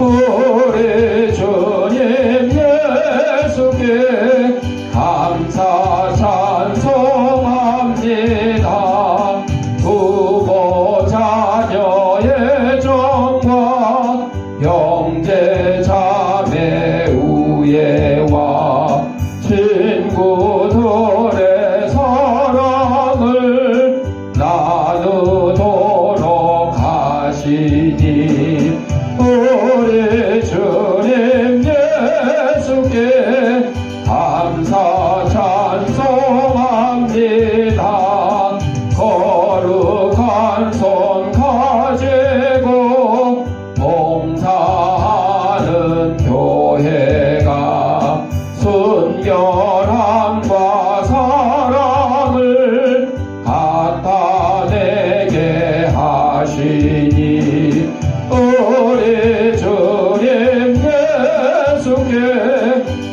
우리 주님 예수께 감사 찬송합니다. 부모 자녀의 정과 형제 자매 우애와 친구들의 사랑을 나누도록 하시니 우리 주님 예수께 감사 찬송합니다. 거룩한 손 가지고 봉사하는 교회가 순결함과 사랑을 나타내게 하시니 우리 주님 예수께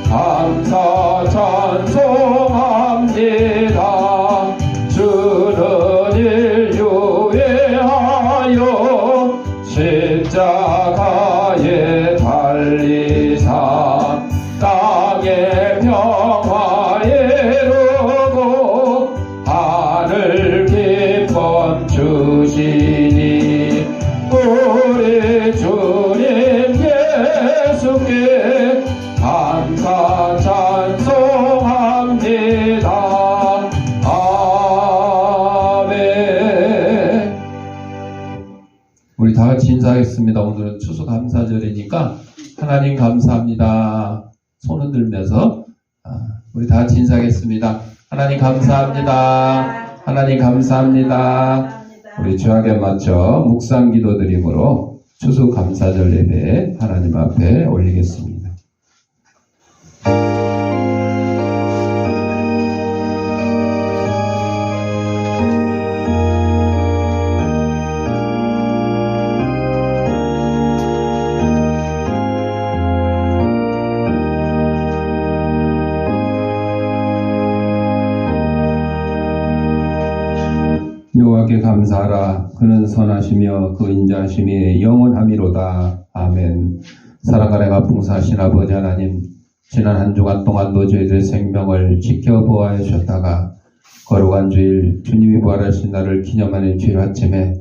감사 찬송합니다. 주는 인류에 하여 십자가에 달리사 땅의 평화에 이루고 하늘 기쁨 주시니 우리 주님 예수께 감사 찬송합니다. 아멘. 우리 다 같이 인사하겠습니다. 오늘은 추수감사절이니까 하나님 감사합니다. 손 흔들면서 우리 다 같이 인사하겠습니다. 하나님 감사합니다. 하나님 감사합니다. 우리 주약에 맞춰 묵상 기도 드림으로 추수감사절 예배 하나님 앞에 올리겠습니다. 여호와께 감사하라. 그는 선하시며 그 인자하심이 영원하미로다. 아멘. 사랑하는 풍사하신 아버지 하나님, 지난 한 주간 동안도 저희들의 생명을 지켜보아 주셨다가 거룩한 주일 주님이 부활하신 날을 기념하는 주일 아침에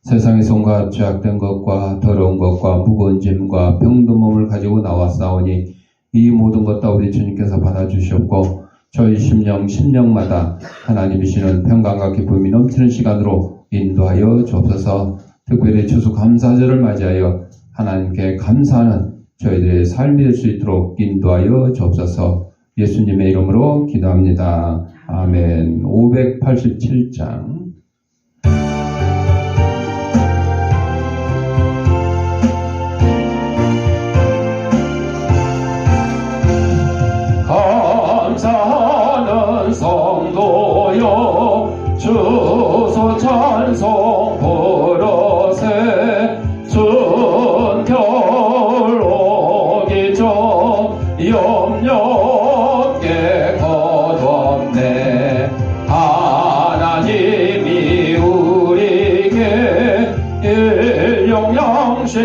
세상에서 온갖 죄악된 것과 더러운 것과 무거운 짐과 병든 몸을 가지고 나왔사오니 이 모든 것 다 우리 주님께서 받아주셨고 저희 심령마다 하나님이시는 평강과 기쁨이 넘치는 시간으로 인도하여 주옵소서. 특별히 추수감사절을 맞이하여 하나님께 감사하는 저희들의 삶이 될 수 있도록 인도하여 주옵소서. 예수님의 이름으로 기도합니다. 아멘. 587장 감사하는 성도여 주소 찬송 부르세. 춘 겨울 오기 전 염려게 거뒀네. 하나님이 우리에게 일용 양식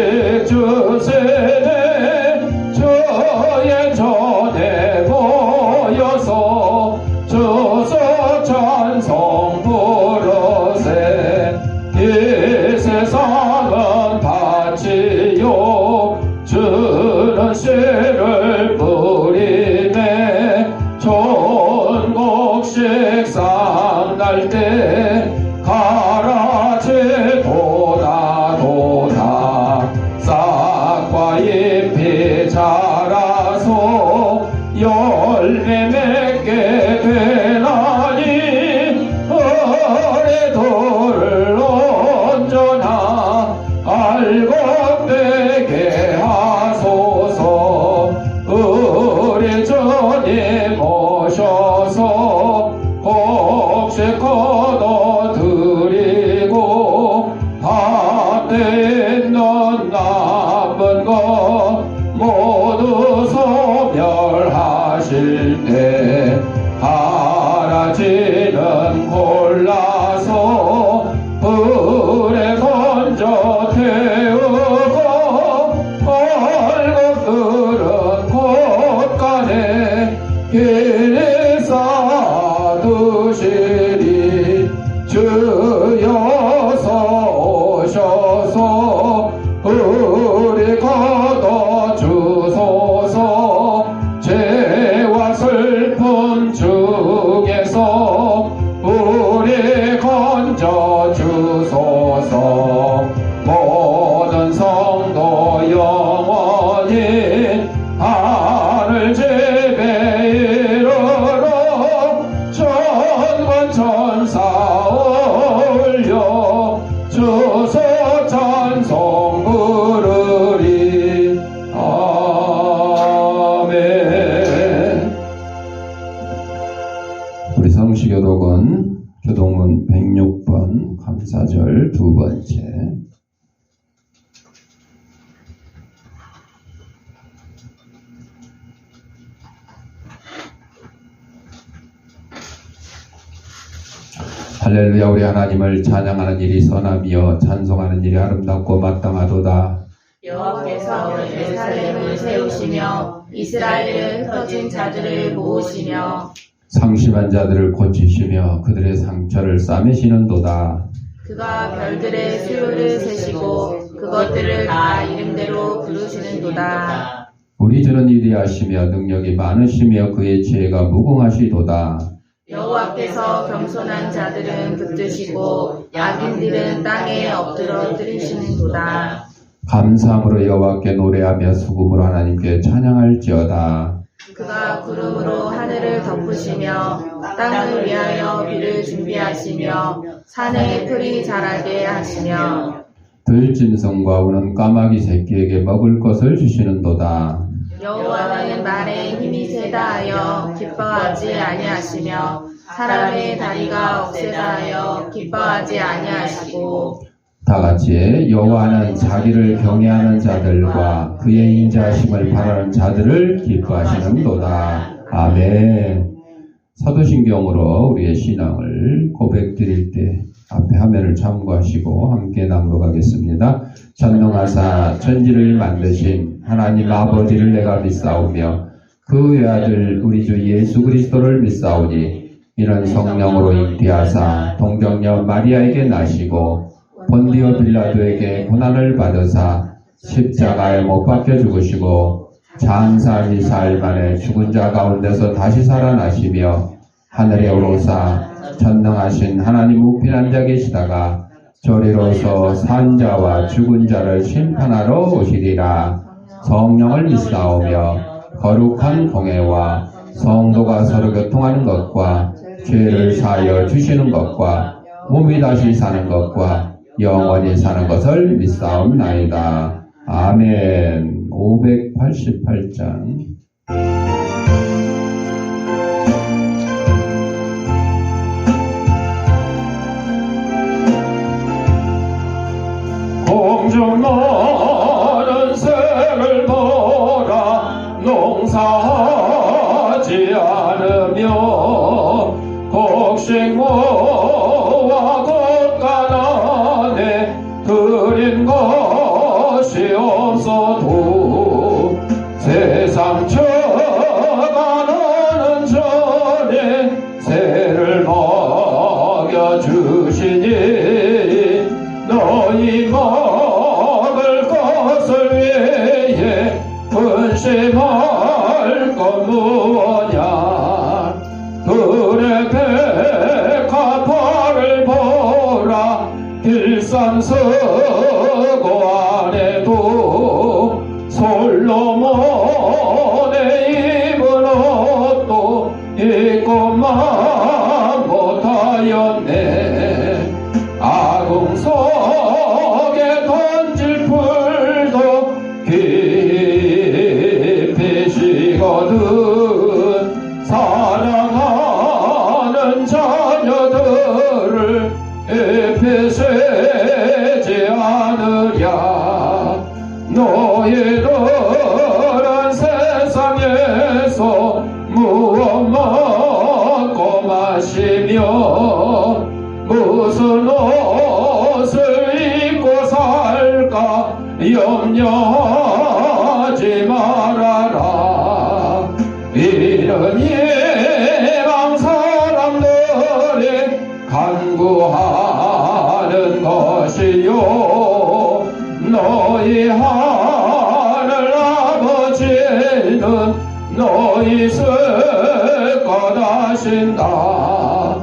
주시네. 저의 전에 보여서 주소 찬송 부르세. 이 세상은 밭이요 주는 씨를 뿌리네. 좋은 식상 날 때 가라지 도다 싹과 할렐루야. 우리 하나님을 찬양하는 일이 선하며 찬송하는 일이 아름답고 마땅하도다. 여호와께서 예루살렘을 세우시며 이스라엘의 흩어진 자들을 모으시며 상심한 자들을 고치시며 그들의 상처를 싸매시는도다. 그가 별들의 수요를 세시고 그것들을 다 이름대로 부르시는도다. 우리 주는 위대하시며 능력이 많으시며 그의 지혜가 무궁하시도다. 여호와께서 겸손한 자들은 붙드시고 악인들은 땅에 엎드려 들이시는도다. 감사함으로 여호와께 노래하며 수금으로 하나님께 찬양할지어다. 그가 구름으로 하늘을 덮으시며 땅을 위하여 비를 준비하시며 산에 풀이 자라게 하시며 들짐승과 우는 까마귀 새끼에게 먹을 것을 주시는도다. 여호와는 말에 힘이 세다 하여 기뻐하지 아니하시며 사람의 다리가 억세다 하여 기뻐하지 아니하시고 다 같이 여호와는 자기를 경외하는 자들과 그의 인자하심을 바라는 자들을 기뻐하시는도다. 아멘. 사도신경으로 우리의 신앙을 고백드릴 때 앞에 화면을 참고하시고 함께 낭독하겠습니다. 전능하사 천지를 만드신 하나님 아버지를 내가 믿사오며 그 외아들 우리 주 예수 그리스도를 믿사오니 이는 성령으로 잉태하사 동정녀 마리아에게 나시고 본디오 빌라도에게 고난을 받으사 십자가에 못 박혀 죽으시고 장사 사일 만에 죽은 자 가운데서 다시 살아나시며 하늘에 오르사 전능하신 하나님 우편한 자 계시다가 저리로서 산자와 죽은 자를 심판하러 오시리라. 성령을 믿사오며 거룩한 공회와 성도가 서로 교통하는 것과 죄를 사하여 주시는 것과 몸이 다시 사는 것과 영원히 사는 것을 믿사옵나이다. 아멘. 588장. 공중 너는 새를 보라. 농사하지 않으며 곡식모와 곶간안에 들인 것이 없어도 세상 쳐가는 전에 새를 먹여주시니 너희 먹을 것을 위해 근심할 것 무엇냐. 들의 백합화를 보라. 길산서고 안에도 솔로몬의 입은 옷도 입고만 못하였네. 아궁 속에 던질 풀도 깊이 쉬거든. 사랑하는 자녀들을 입히 세지 않으랴. 너희들은 세상에서 무엇 먹고 마시며 무슨 옷을 입고 살까 염려하지 말아라. 이런 예방 사람들이 간구하는 것이요 너희 하늘 아버지는 너희 쓸 것 아신다.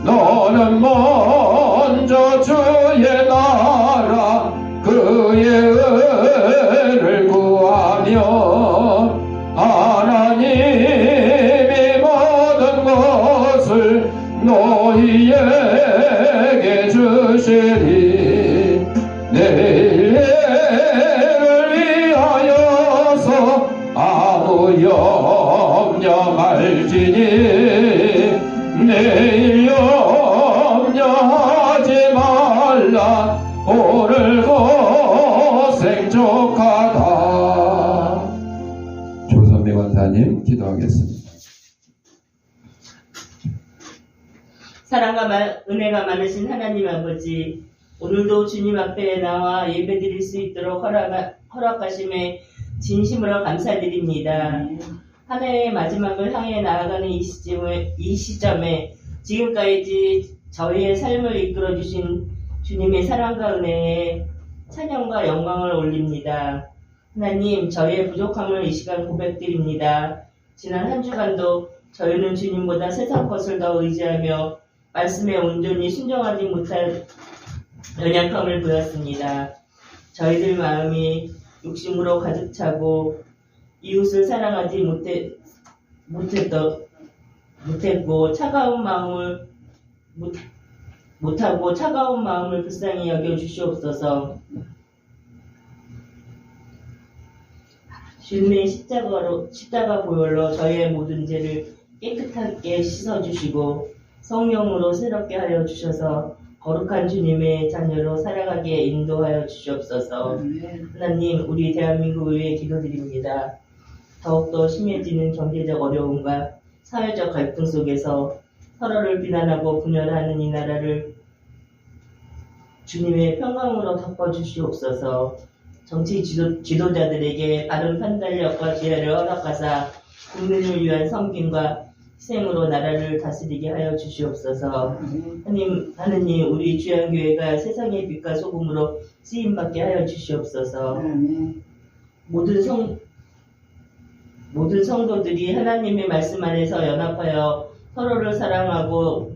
너는 먼저 주의 나라 그의 의를 구하며 하나님이 모든 것을 너희에게 주시리. 내일을 위하여서 아무 염려 말지니 내일 염려하지 말라. 오늘 고생 족하다. 조선미 권사님 기도하겠습니다. 사랑과 은혜가 많으신 하나님 아버지, 오늘도 주님 앞에 나와 예배드릴 수 있도록 허락하심에 진심으로 감사드립니다. 한 해의 마지막을 향해 나아가는 이 시점에 지금까지 저희의 삶을 이끌어주신 주님의 사랑과 은혜에 찬양과 영광을 올립니다. 하나님, 저희의 부족함을 이 시간 고백드립니다. 지난 한 주간도 저희는 주님보다 세상 것을 더 의지하며 말씀에 온전히 순종하지 못한 연약함을 보였습니다. 저희들 마음이 욕심으로 가득 차고 이웃을 사랑하지 못했고 차가운 마음을 불쌍히 여겨 주시옵소서. 주님의 십자가 보혈로 저희의 모든 죄를 깨끗하게 씻어주시고 성령으로 새롭게 하여 주셔서 거룩한 주님의 자녀로 살아가게 인도하여 주시옵소서. 하나님, 우리 대한민국을 위해 기도드립니다. 더욱더 심해지는 경제적 어려움과 사회적 갈등 속에서 서로를 비난하고 분열하는 이 나라를 주님의 평강으로 덮어주시옵소서. 정치 지도자들에게 바른 판단력과 지혜를 허락하사 국민을 위한 섬김과 희생으로 나라를 다스리게 하여 주시옵소서. 하느님, 우리 주양교회가 세상의 빛과 소금으로 쓰임받게 하여 주시옵소서. 모든 성도들이 하나님의 말씀 안에서 연합하여 서로를 사랑하고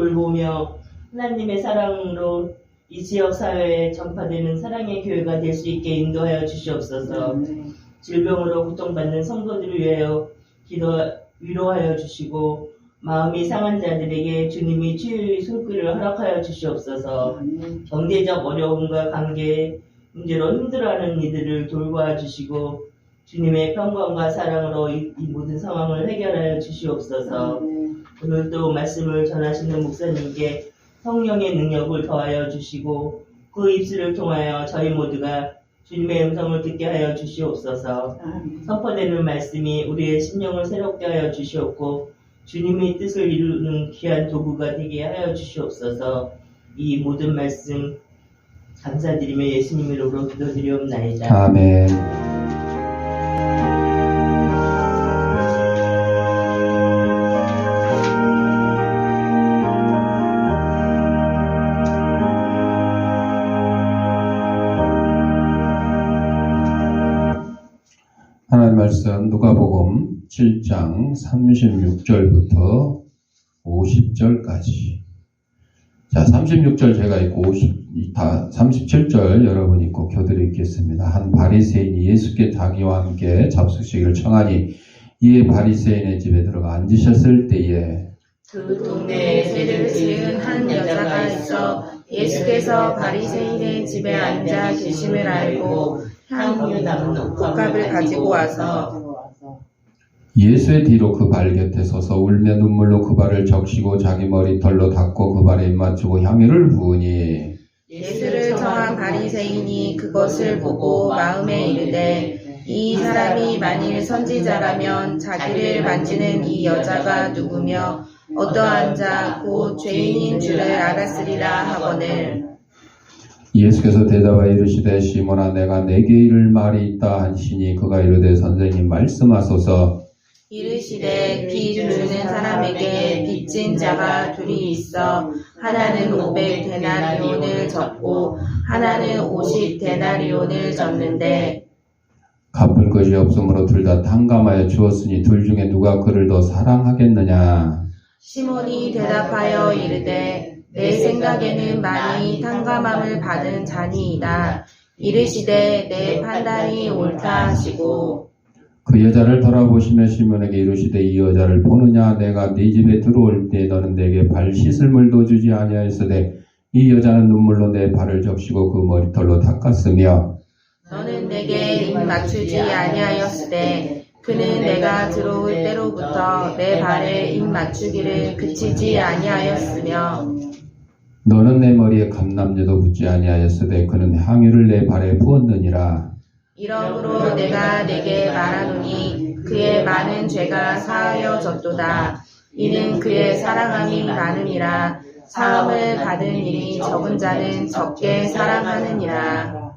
돌보며 하나님의 사랑으로 이 지역 사회에 전파되는 사랑의 교회가 될 수 있게 인도하여 주시옵소서. 질병으로 고통받는 성도들을 위하여 위로하여 주시고 마음이 상한 자들에게 주님이 치유의 손길을 허락하여 주시옵소서. 경제적 어려움과 관계 문제로 힘들어하는 이들을 돌보아 주시고 주님의 평강과 사랑으로 이 모든 상황을 해결하여 주시옵소서. 오늘도 말씀을 전하시는 목사님께 성령의 능력을 더하여 주시고 그 입술을 통하여 저희 모두가 주님의 음성을 듣게 하여 주시옵소서. 선포되는 말씀이 우리의 심령을 새롭게 하여 주시옵고 주님의 뜻을 이루는 귀한 도구가 되게 하여 주시옵소서. 이 모든 말씀 감사드리며 예수님 이름으로 기도드리옵나이다. 아멘. 하나님 말씀 누가복음 7장 36절부터 50절까지. 자, 36절 제가 읽고 37절 여러분 읽고 교들이 읽겠습니다. 한 바리새인이 예수께 자기와 함께 잡수시기를 청하니 이에 바리새인의 집에 들어가 앉으셨을 때에 그 동네에 세를 지은 한 여자가 있어 예수께서 바리새인의 집에 앉아 계심을 알고 향유 담은 옷값을 가지고 와서 예수의 뒤로 그 발 곁에 서서 울며 눈물로 그 발을 적시고 자기 머리털로 닦고 그 발에 입맞추고 향유를 부으니 예수를 청한 바리새인이 그것을 보고 마음에 이르되 이 사람이 만일 선지자라면 자기를 만지는 이 여자가 누구며 어떠한 자 곧 죄인인 줄을 알았으리라 하거늘. 예수께서 대답하여 이르시되 시몬아 내가 내게 이를 말이 있다 하시니 그가 이르되 선생님 말씀하소서. 이르시되 빚 주는 사람에게 빚진 자가 둘이 있어 하나는 500데나리온을 졌고 하나는 50데나리온을 졌는데 갚을 것이 없으므로 둘 다 탕감하여 주었으니 둘 중에 누가 그를 더 사랑하겠느냐. 시몬이 대답하여 이르되 내 생각에는 많이 탕감함을 받은 자니이다. 이르시되 내 판단이 옳다 하시고 그 여자를 돌아보시며 시몬에게 이르시되 이 여자를 보느냐. 내가 네 집에 들어올 때 너는 내게 발 씻을 물도 주지 아니하였으되 이 여자는 눈물로 내 발을 적시고 그 머리털로 닦았으며 너는 내게 입 맞추지 아니하였으되 그는 내가 들어올 때로부터 내 발에 입 맞추기를 그치지 아니하였으며 너는 내 머리에 감남제도 붙지 아니하였으되 그는 향유를 내 발에 부었느니라. 이러므로 내가 내게 말하노니 그의 많은 죄가 사하여졌도다. 이는 그의 사랑함이 많음이라. 사함을 받은 일이 적은 자는 적게 사랑하느니라.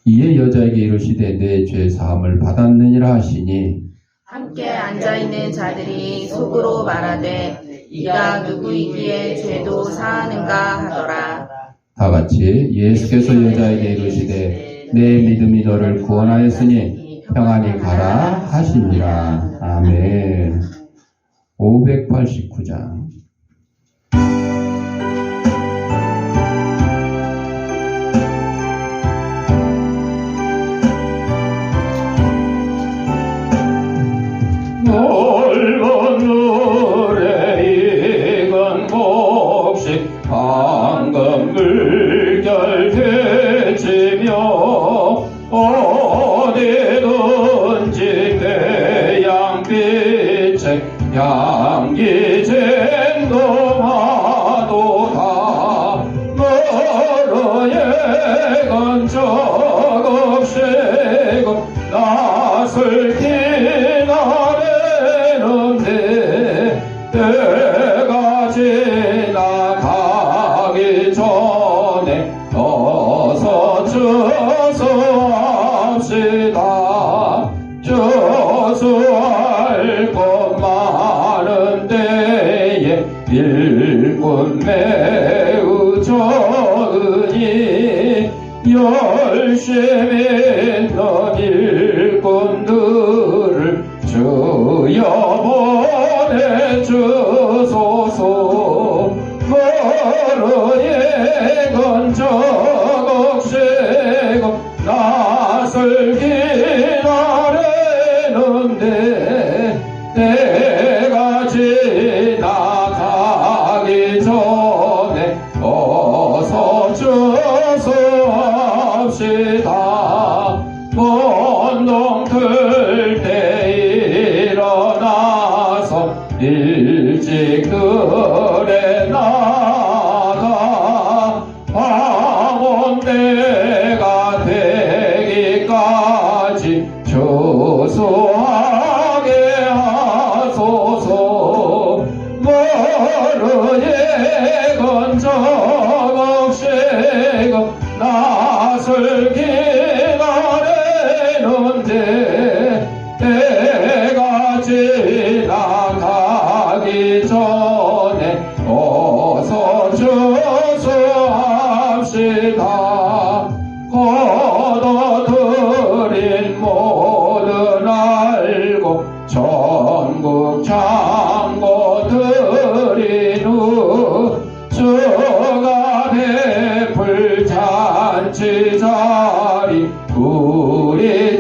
이에 여자에게 이르시되 내 죄 사함을 받았느니라 하시니 함께 앉아있는 자들이 속으로 말하되 이가 누구이기에 죄도 사하는가 하더라. 다 같이 예수께서 여자에게 이르시되 내 믿음이 너를 구원하였으니 평안히 가라 하시니라. 아멘. 589장. 넓은 물에 익은 곡식 황금 물결 되치며 어디든지 태양빛에 향기 쟁동하도다. 너로의 건적 없이고 낯을 기다리는데 때가 지나가기 전에 어서 주소합시다. 주소할 것 많은 데에 일꾼 매우 적으니 열심히 있는 일꾼들을 주여 보내주소서. 너로의 건적 없이고 낯을 기다리는데 때가 지나가기 전에 어서 주소합시다. 본동 틀 때 일어나서 일찍 들에 나가 황혼대가 되기까지 주소하게 하소서. 너로의 건적 없이고 낯을 기다리는데 때가 지나가기 전에 어서 주소합시다. 거둬들인 모든 알고 전국 창고 드린 후 주가 베풀 잔치 자리 우리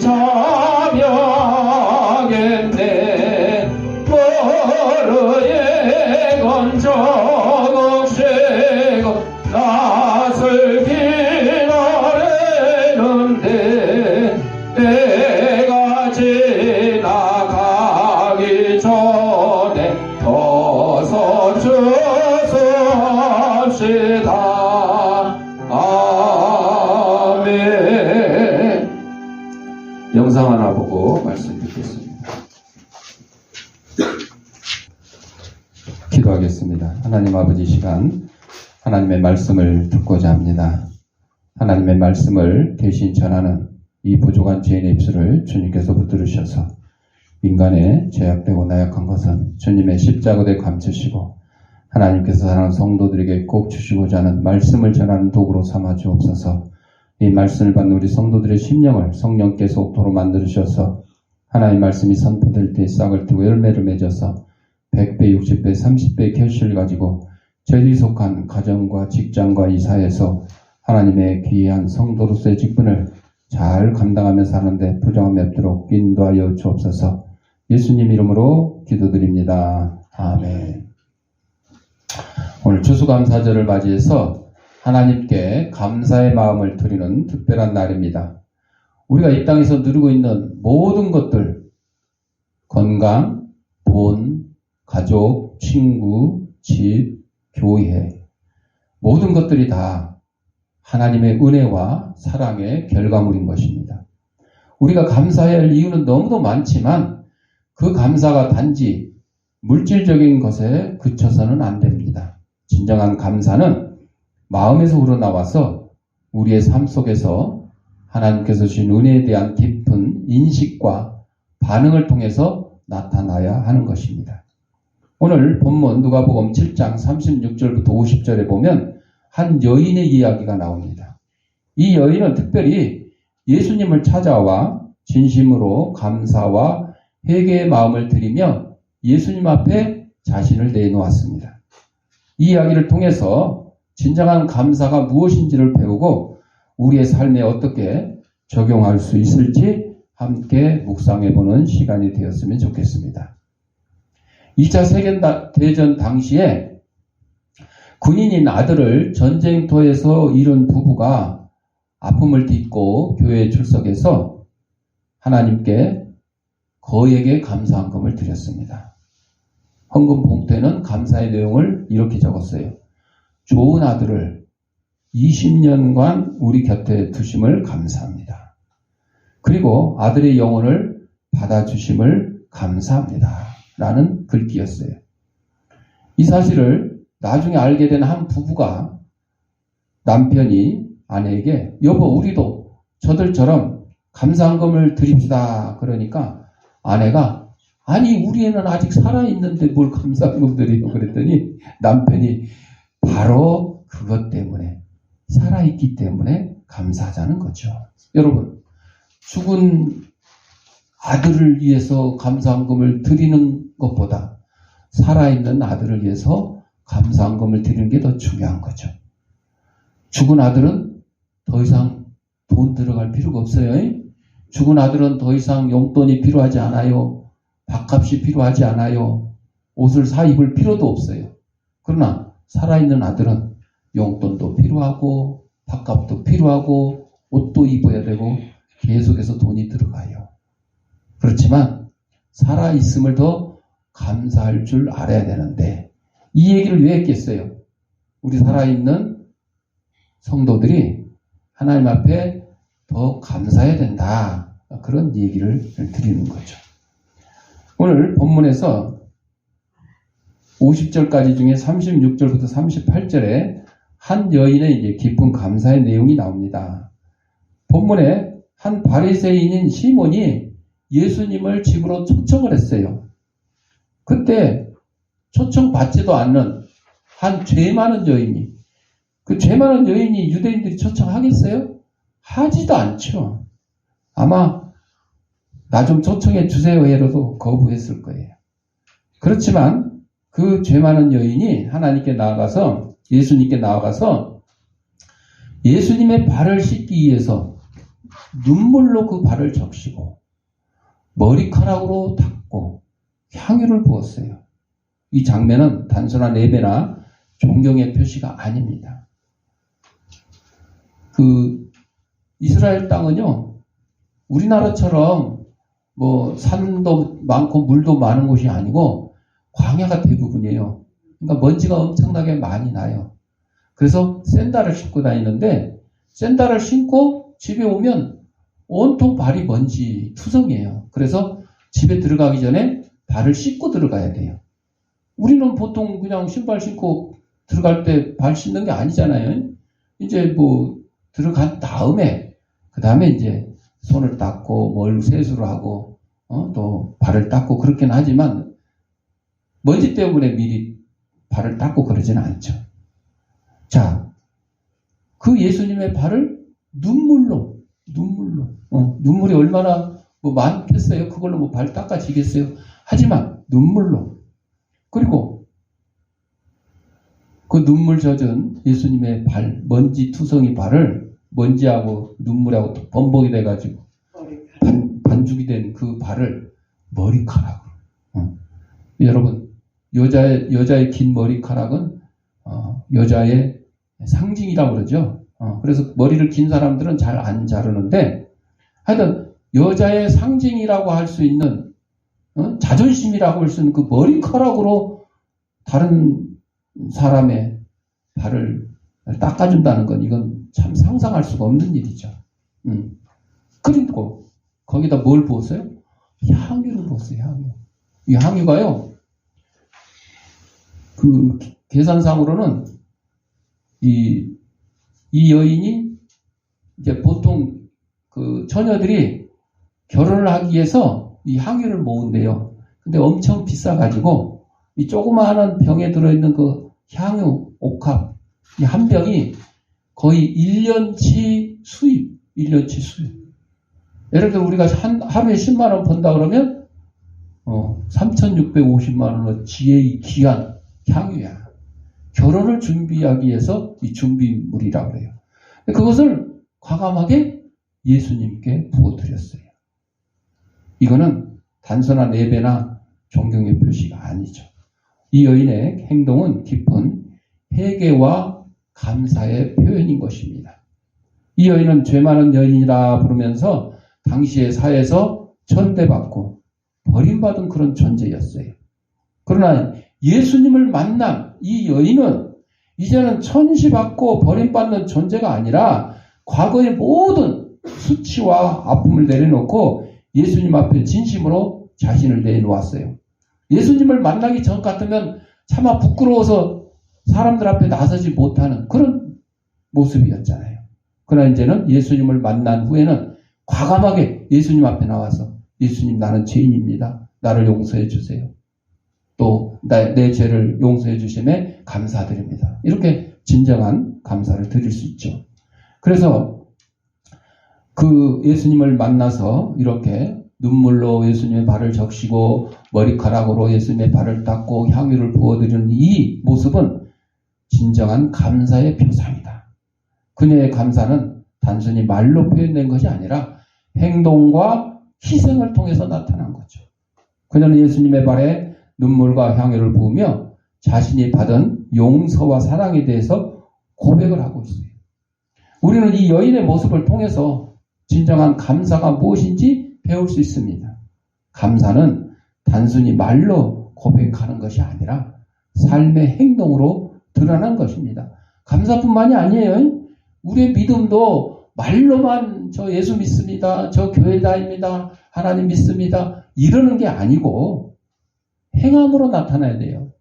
참여하겠네. 너로의 건적 없이고 낯을 기다리는데 때가 지나가기 전에 어서 주소합시다. 아멘. 영상 하나 보고 말씀 듣겠습니다. 기도하겠습니다. 하나님 아버지, 시간 하나님의 말씀을 듣고자 합니다. 하나님의 말씀을 대신 전하는 이 부족한 죄인의 입술을 주님께서 붙들으셔서 인간의 죄악되고 나약한 것은 주님의 십자가에 감추시고 하나님께서 사랑하는 성도들에게 꼭 주시고자 하는 말씀을 전하는 도구로 삼아 주옵소서. 이 말씀을 받는 우리 성도들의 심령을 성령께서 옥토로 만들으셔서 하나님 말씀이 선포될 때 싹을 틔고 열매를 맺어서 100배, 60배, 30배의 결실을 가지고 저희 속한 가정과 직장과 이 사회에서 하나님의 귀한 성도로서의 직분을 잘 감당하며 사는데 부정함이 없도록 인도하여 주옵소서. 예수님 이름으로 기도드립니다. 아멘. 오늘 추수감사절을 맞이해서 하나님께 감사의 마음을 드리는 특별한 날입니다. 우리가 이 땅에서 누리고 있는 모든 것들, 건강, 돈, 가족, 친구, 집, 교회, 모든 것들이 다 하나님의 은혜와 사랑의 결과물인 것입니다. 우리가 감사해야 할 이유는 너무도 많지만 그 감사가 단지 물질적인 것에 그쳐서는 안 됩니다. 진정한 감사는 마음에서 우러나와서 우리의 삶 속에서 하나님께서 주신 은혜에 대한 깊은 인식과 반응을 통해서 나타나야 하는 것입니다. 오늘 본문 누가복음 7장 36절부터 50절에 보면 한 여인의 이야기가 나옵니다. 이 여인은 특별히 예수님을 찾아와 진심으로 감사와 회개의 마음을 드리며 예수님 앞에 자신을 내놓았습니다. 이 이야기를 통해서 진정한 감사가 무엇인지를 배우고 우리의 삶에 어떻게 적용할 수 있을지 함께 묵상해보는 시간이 되었으면 좋겠습니다. 2차 세계대전 당시에 군인인 아들을 전쟁터에서 잃은 부부가 아픔을 딛고 교회에 출석해서 하나님께 거액의 감사헌금을 드렸습니다. 헌금 봉투에는 감사의 내용을 이렇게 적었어요. 좋은 아들을 20년간 우리 곁에 두심을 감사합니다. 그리고 아들의 영혼을 받아주심을 감사합니다. 라는 글귀였어요. 이 사실을 나중에 알게 된 한 부부가 남편이 아내에게 여보 우리도 저들처럼 감사헌금을 드립시다. 그러니까 아내가 아니 우리 애는 아직 살아있는데 뭘 감사헌금 드리고 그랬더니 남편이 바로 그것 때문에 살아있기 때문에 감사하자는 거죠. 여러분 죽은 아들을 위해서 감사헌금을 드리는 것보다 살아있는 아들을 위해서 감사헌금을 드리는 게 더 중요한 거죠. 죽은 아들은 더 이상 돈 들어갈 필요가 없어요. 죽은 아들은 더 이상 용돈이 필요하지 않아요. 밥값이 필요하지 않아요. 옷을 사 입을 필요도 없어요. 그러나 살아있는 아들은 용돈도 필요하고 밥값도 필요하고 옷도 입어야 되고 계속해서 돈이 들어가요. 그렇지만 살아있음을 더 감사할 줄 알아야 되는데 이 얘기를 왜 했겠어요? 우리 살아있는 성도들이 하나님 앞에 더 감사해야 된다. 그런 얘기를 드리는 거죠. 오늘 본문에서 50절까지 중에 36절부터 38절에 한 여인의 이제 깊은 감사의 내용이 나옵니다. 본문에 한 바리새인인 시몬이 예수님을 집으로 초청을 했어요. 그때 초청받지도 않는 한 죄 많은 여인이, 그 죄 많은 여인이 유대인들이 초청하겠어요? 하지도 않죠. 아마 나 좀 초청해 주세요 해로도 거부했을 거예요. 그렇지만 그 죄 많은 여인이 하나님께 나아가서 예수님께 나아가서 예수님의 발을 씻기 위해서 눈물로 그 발을 적시고 머리카락으로 닦고 향유를 부었어요. 이 장면은 단순한 예배나 존경의 표시가 아닙니다. 그 이스라엘 땅은요, 우리나라처럼 뭐 산도 많고 물도 많은 곳이 아니고 광야가 대부분이에요. 그러니까 먼지가 엄청나게 많이 나요. 그래서 샌들을 신고 다니는데 샌들을 신고 집에 오면 온통 발이 먼지 투성이에요. 그래서 집에 들어가기 전에 발을 씻고 들어가야 돼요. 우리는 보통 그냥 신발 신고 들어갈 때 발 씻는 게 아니잖아요. 이제 뭐 들어간 다음에 그 다음에 이제 손을 닦고 뭘 세수를 하고 또 발을 닦고 그렇긴 하지만 먼지 때문에 미리 발을 닦고 그러지는 않죠. 자, 그 예수님의 발을 눈물로 눈물이 얼마나 뭐 많겠어요? 그걸로 뭐 발 닦아지겠어요? 하지만 눈물로, 그리고 그 눈물 젖은 예수님의 발, 먼지 투성이 발을 먼지하고 눈물하고 또 범벅이 돼가지고 반죽이 된 그 발을 머리카락으로. 여러분, 여자의 긴 머리카락은 여자의 상징이라고 그러죠. 그래서 머리를 긴 사람들은 잘 안 자르는데, 하여튼 여자의 상징이라고 할 수 있는 자존심이라고 할 수 있는 그 머리카락으로 다른 사람의 발을 닦아준다는 건 이건 참 상상할 수가 없는 일이죠. 그리고 거기다 뭘 부었어요? 향유를 부었어요. 향유. 이 향유가요, 그 계산상으로는 이 여인이 이제 보통 그 처녀들이 결혼을 하기 위해서 이 향유를 모은대요. 근데 엄청 비싸가지고 이 조그마한 병에 들어있는 그 향유 옥합 이 한 병이 거의 1년치 수입. 예를 들어 우리가 하루에 10만 원 번다 그러면 3,650만 원어치의 이 귀한 향유야. 결혼을 준비하기 위해서 이 준비물이라고 그래요. 그것을 과감하게 예수님께 부어드렸어요. 이거는 단순한 예배나 존경의 표시가 아니죠. 이 여인의 행동은 깊은 회개와 감사의 표현인 것입니다. 이 여인은 죄 많은 여인이라 부르면서 당시의 사회에서 천대받고 버림받은 그런 존재였어요. 그러나 예수님을 만난 이 여인은 이제는 천시받고 버림받는 존재가 아니라 과거의 모든 수치와 아픔을 내려놓고 예수님 앞에 진심으로 자신을 내놓았어요. 예수님을 만나기 전 같으면 차마 부끄러워서 사람들 앞에 나서지 못하는 그런 모습이었잖아요. 그러나 이제는 예수님을 만난 후에는 과감하게 예수님 앞에 나와서 예수님 나는 죄인입니다. 나를 용서해 주세요. 또 내 죄를 용서해 주심에 감사드립니다. 이렇게 진정한 감사를 드릴 수 있죠. 그래서 그 예수님을 만나서 이렇게 눈물로 예수님의 발을 적시고 머리카락으로 예수님의 발을 닦고 향유를 부어드리는 이 모습은 진정한 감사의 표상이다. 그녀의 감사는 단순히 말로 표현된 것이 아니라 행동과 희생을 통해서 나타난 거죠. 그녀는 예수님의 발에 눈물과 향유를 부으며 자신이 받은 용서와 사랑에 대해서 고백을 하고 있어요. 우리는 이 여인의 모습을 통해서 진정한 감사가 무엇인지 배울 수 있습니다. 감사는 단순히 말로 고백하는 것이 아니라 삶의 행동으로 드러난 것입니다. 감사뿐만이 아니에요. 우리의 믿음도 말로만 저 예수 믿습니다. 저 교회 다닙니다. 하나님 믿습니다. 이러는 게 아니고 행함으로 나타나야 돼요.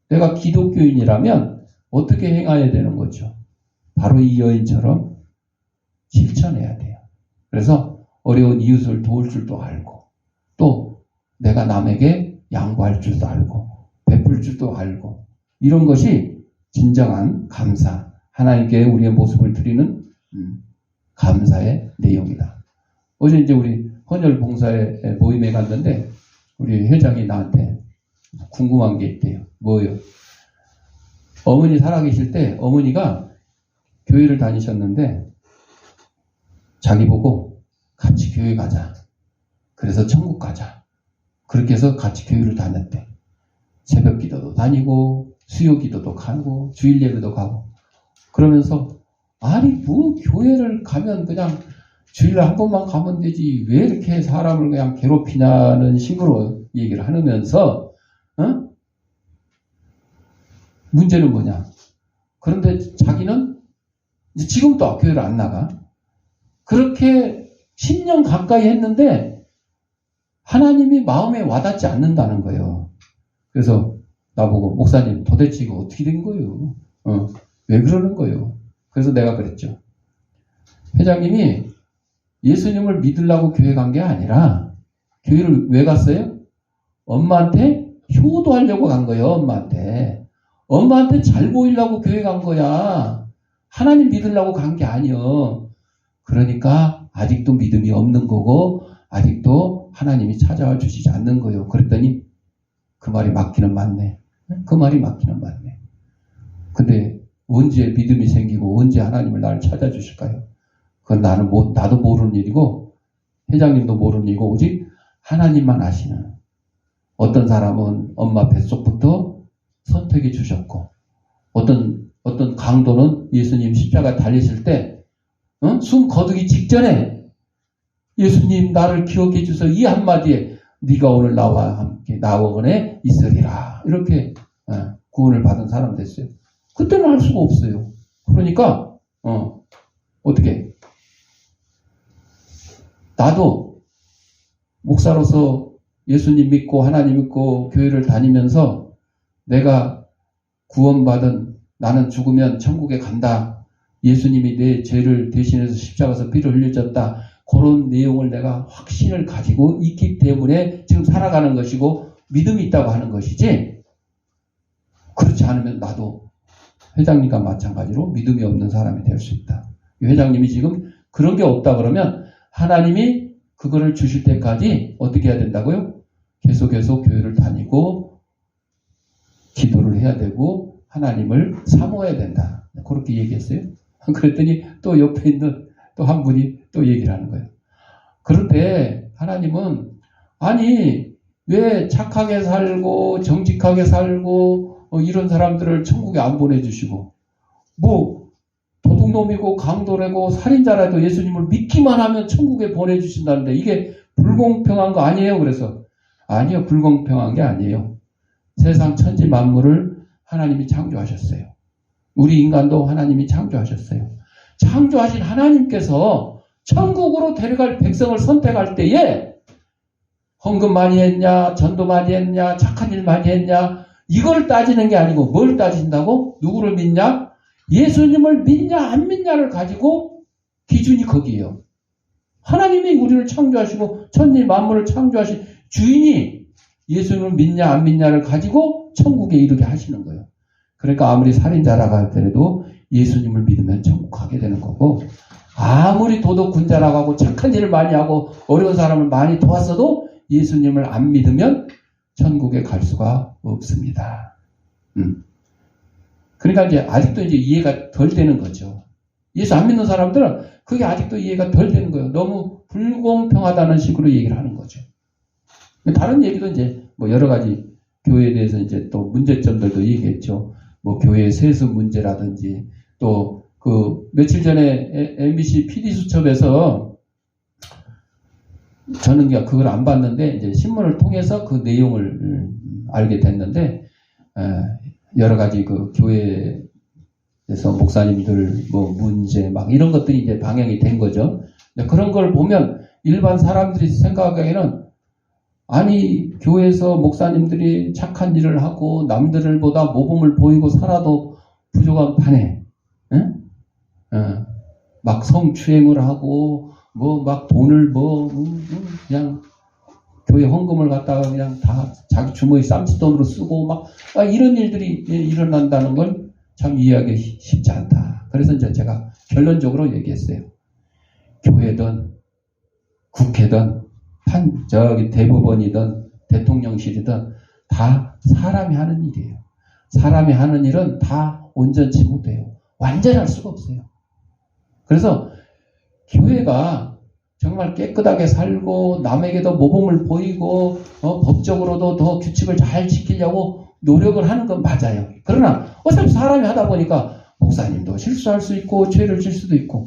내가 기독교인이라면 어떻게 행해야 되는 거죠? 바로 이 여인처럼 실천해야 돼요. 그래서 어려운 이웃을 도울 줄도 알고 또 내가 남에게 양보할 줄도 알고 베풀 줄도 알고 이런 것이 진정한 감사, 하나님께 우리의 모습을 드리는 감사의 내용이다. 어제 이제 우리 헌혈 봉사의 모임에 갔는데 우리 회장이 나한테 궁금한 게 있대요. 뭐예요? 어머니 살아계실 때 어머니가 교회를 다니셨는데 자기 보고 같이 교회 가자. 그래서 천국 가자. 그렇게 해서 같이 교회를 다녔대. 새벽 기도도 다니고 수요 기도도 가고 주일 예배도 가고 그러면서 아니 뭐 교회를 가면 그냥 주일에 한 번만 가면 되지 왜 이렇게 사람을 그냥 괴롭히냐는 식으로 얘기를 하면서 문제는 뭐냐? 그런데 자기는 이제 지금도 교회를 안 나가. 그렇게 10년 가까이 했는데 하나님이 마음에 와닿지 않는다는 거예요. 그래서 나보고 목사님 도대체 이거 어떻게 된 거예요? 왜 그러는 거예요? 그래서 내가 그랬죠. 회장님이 예수님을 믿으려고 교회 간 게 아니라 교회를 왜 갔어요? 엄마한테 효도하려고 간 거예요. 엄마한테 잘 보이려고 교회 간 거야. 하나님 믿으려고 간 게 아니요. 그러니까 아직도 믿음이 없는 거고 아직도 하나님이 찾아와 주시지 않는 거예요. 그랬더니 그 말이 맞기는 맞네. 근데 언제 믿음이 생기고 언제 하나님을 나를 찾아주실까요? 그건 나도 모르는 일이고 회장님도 모르는 일이고 오직 하나님만 아시는. 어떤 사람은 엄마 뱃속부터 선택해 주셨고 어떤 강도는 예수님 십자가 달리실 때 숨 거두기 직전에 예수님 나를 기억해 주셔서 이 한마디에 네가 오늘 나와 함께 나원에 있으리라 이렇게 구원을 받은 사람 됐어요. 그때는 할 수가 없어요. 그러니까 어떻게 나도 목사로서 예수님 믿고 하나님 믿고 교회를 다니면서 내가 구원받은 나는 죽으면 천국에 간다. 예수님이 내 죄를 대신해서 십자가에서 피를 흘려줬다. 그런 내용을 내가 확신을 가지고 있기 때문에 지금 살아가는 것이고 믿음이 있다고 하는 것이지, 그렇지 않으면 나도 회장님과 마찬가지로 믿음이 없는 사람이 될 수 있다. 회장님이 지금 그런 게 없다 그러면 하나님이 그거를 주실 때까지 어떻게 해야 된다고요? 계속해서 교회를 다니고 기도를 해야 되고 하나님을 사모해야 된다. 그렇게 얘기했어요. 그랬더니 또 옆에 있는 또 한 분이 또 얘기를 하는 거예요. 그럴 때 하나님은 아니 왜 착하게 살고 정직하게 살고 이런 사람들을 천국에 안 보내주시고 뭐 도둑놈이고 강도라고 살인자라도 예수님을 믿기만 하면 천국에 보내주신다는데 이게 불공평한 거 아니에요? 그래서 아니요, 불공평한 게 아니에요. 세상 천지 만물을 하나님이 창조하셨어요. 우리 인간도 하나님이 창조하셨어요. 창조하신 하나님께서 천국으로 데려갈 백성을 선택할 때에 헌금 많이 했냐, 전도 많이 했냐, 착한 일 많이 했냐, 이걸 따지는 게 아니고 뭘 따진다고? 누구를 믿냐? 예수님을 믿냐 안 믿냐를 가지고 기준이 거기에요. 하나님이 우리를 창조하시고 천지 만물을 창조하신 주인이 예수님을 믿냐 안 믿냐를 가지고 천국에 이르게 하시는 거예요. 그러니까 아무리 살인자라고 할때라도 예수님을 믿으면 천국 가게 되는 거고, 아무리 도덕군자라고 하고 착한 일을 많이 하고 어려운 사람을 많이 도왔어도 예수님을 안 믿으면 천국에 갈 수가 없습니다. 그러니까 이제 아직도 이제 이해가 덜 되는 거죠. 예수 안 믿는 사람들은 그게 아직도 이해가 덜 되는 거예요. 너무 불공평하다는 식으로 얘기를 하는 거죠. 다른 얘기도 이제 뭐 여러 가지 교회에 대해서 이제 또 문제점들도 얘기했죠. 뭐 교회 세수 문제라든지 또 그 며칠 전에 MBC PD수첩에서 저는 그걸 안 봤는데 이제 신문을 통해서 그 내용을 알게 됐는데 여러 가지 그 교회에서 목사님들 뭐 문제 막 이런 것들이 이제 방영이 된 거죠. 그런 걸 보면 일반 사람들이 생각하기에는 아니 교회에서 목사님들이 착한 일을 하고 남들보다 모범을 보이고 살아도 부족한 판에 막 성추행을 하고 뭐 막 돈을 그냥 교회 헌금을 갖다가 그냥 다 자기 주머니 쌈짓돈으로 쓰고 막 이런 일들이 일어난다는 걸 참 이해하기 쉽지 않다. 그래서 이제 제가 결론적으로 얘기했어요. 교회든 국회든 대법원이든 대통령실이든 다 사람이 하는 일이에요. 사람이 하는 일은 다 온전치 못해요. 완전할 수가 없어요. 그래서 교회가 정말 깨끗하게 살고 남에게도 모범을 보이고 법적으로도 더 규칙을 잘 지키려고 노력을 하는 건 맞아요. 그러나 어차피 사람이 하다 보니까 목사님도 실수할 수 있고 죄를 질 수도 있고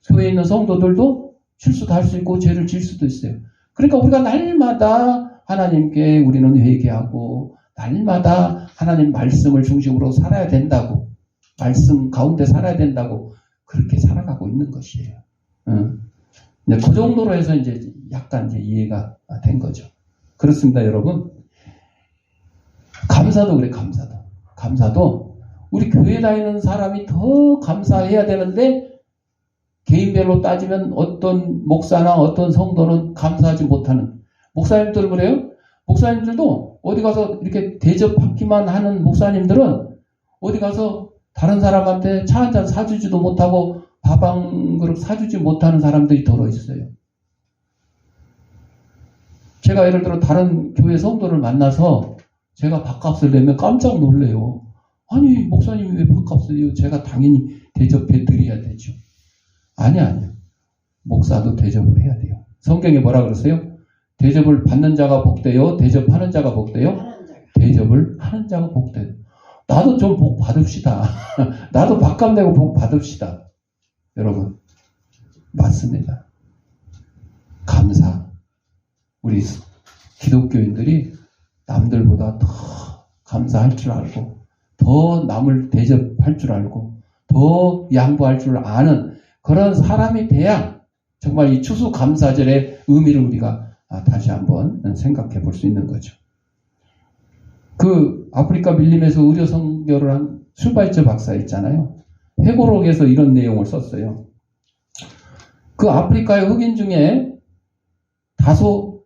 교회에 있는 성도들도 실수도 할 수 있고 죄를 질 수도 있어요. 그러니까 우리가 날마다 하나님께 우리는 회개하고 날마다 하나님 말씀을 중심으로 살아야 된다고, 말씀 가운데 살아야 된다고 그렇게 살아가고 있는 것이에요. 그 정도로 해서 이제 약간 이제 이해가 된 거죠. 그렇습니다, 여러분. 감사도 그래, 감사도 우리 교회 다니는 사람이 더 감사해야 되는데 개인별로 따지면 어떤 목사나 어떤 성도는 감사하지 못하는 목사님들 그래요? 목사님들도 어디 가서 이렇게 대접받기만 하는 목사님들은 어디 가서 다른 사람한테 차 한잔 사주지도 못하고 밥 한 그릇 사주지 못하는 사람들이 더러 있어요. 제가 예를 들어 다른 교회 성도를 만나서 제가 밥값을 내면 깜짝 놀래요. 아니 목사님이 왜 밥값을 내요? 제가 당연히 대접해 드려야 되죠. 아니요. 목사도 대접을 해야 돼요. 성경에 뭐라 그러세요? 대접을 받는 자가 복되요, 대접하는 자가 복되요, 대접을 하는 자가 복되요. 나도 좀 복 받읍시다. 나도 밥값 내고 복 받읍시다. 여러분, 맞습니다. 감사. 우리 기독교인들이 남들보다 더 감사할 줄 알고, 더 남을 대접할 줄 알고, 더 양보할 줄 아는 그런 사람이 돼야 정말 이 추수감사절의 의미를 우리가 다시 한번 생각해 볼 수 있는 거죠. 그 아프리카 밀림에서 의료 선교를 한 슐바이처 박사 있잖아요. 회고록에서 이런 내용을 썼어요. 그 아프리카의 흑인 중에 다소